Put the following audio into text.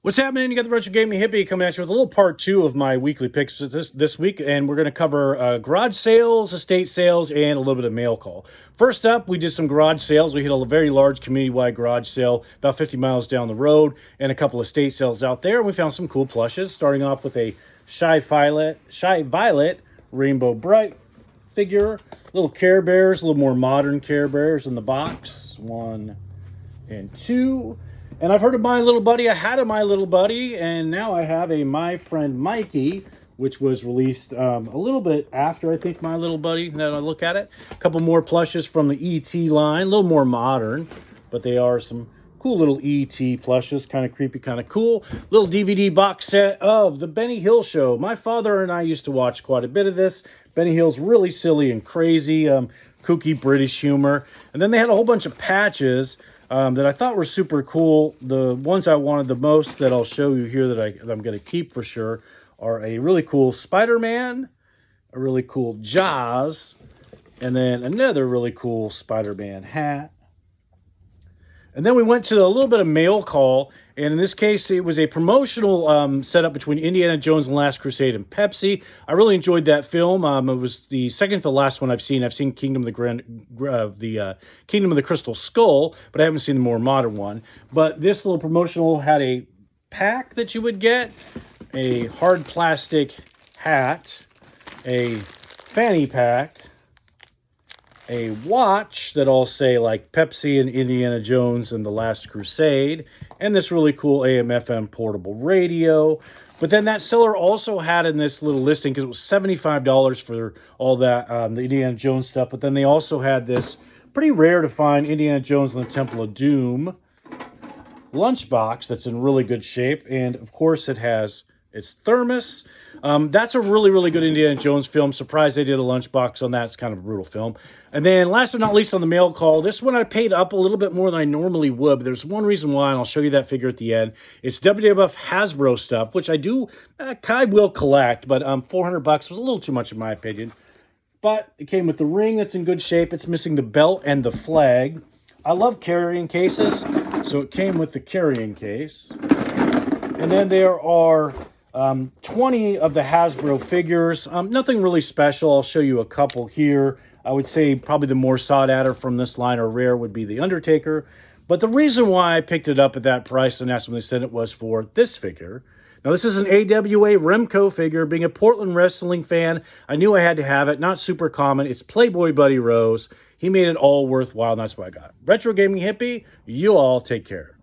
What's happening? You got the Retro Gaming Hippie coming at you with a little part two of my weekly picks this week, and we're going to cover garage sales, estate sales, and a little bit of mail call. First up, we did some garage sales. We hit a very large community-wide garage sale about 50 miles down the road, and a couple of estate sales out there. And we found some cool plushes, starting off with a Shy Violet Rainbow Bright figure, little Care Bears, a little more modern Care Bears in the box. 1 and 2. And I've heard of My Little Buddy. I had a My Little Buddy, and now I have a My Friend Mikey, which was released a little bit after, I think, My Little Buddy, now that I look at it. A couple more plushes from the E.T. line, a little more modern, but they are some cool little E.T. plushes, kind of creepy, kind of cool. Little DVD box set of The Benny Hill Show. My father and I used to watch quite a bit of this. Benny Hill's really silly and crazy, kooky British humor. And then they had a whole bunch of patches that I thought were super cool. The ones I wanted the most that I'll show you here that I'm going to keep for sure are a really cool Spider-Man, a really cool Jaws, and then another really cool Spider-Man hat. And then we went to a little bit of mail call, and in this case, it was a promotional setup between Indiana Jones and Last Crusade and Pepsi. I really enjoyed that film. It was the second to the last one I've seen. I've seen Kingdom of the Crystal Skull, but I haven't seen the more modern one. But this little promotional had a pack that you would get, a hard plastic hat, a fanny pack, a watch that all say like Pepsi and Indiana Jones and The Last Crusade, and this really cool AM/FM portable radio. But then that seller also had in this little listing, because it was $75 for all that, the Indiana Jones stuff, but then they also had this pretty rare to find Indiana Jones and the Temple of Doom lunchbox that's in really good shape, and of course it has its thermos. That's a really, really good Indiana Jones film. Surprised they did a lunchbox on that. It's kind of a brutal film. And then last but not least on the mail call, this one I paid up a little bit more than I normally would, but there's one reason why, and I'll show you that figure at the end. It's WWF Hasbro stuff, which I will collect, but $400 was a little too much in my opinion. But it came with the ring that's in good shape. It's missing the belt and the flag. I love carrying cases, so it came with the carrying case. And then there are 20 of the Hasbro figures. Nothing really special. I'll show you a couple here. I would say probably the more sought after from this line or rare would be the Undertaker. But the reason why I picked it up at that price, and that's when they said it, was for this figure. Now, this is an AWA Remco figure. Being a Portland wrestling fan, I knew I had to have it. Not super common. It's Playboy Buddy Rose. He made it all worthwhile, and that's why I got it. Retro Gaming Hippie, you all take care.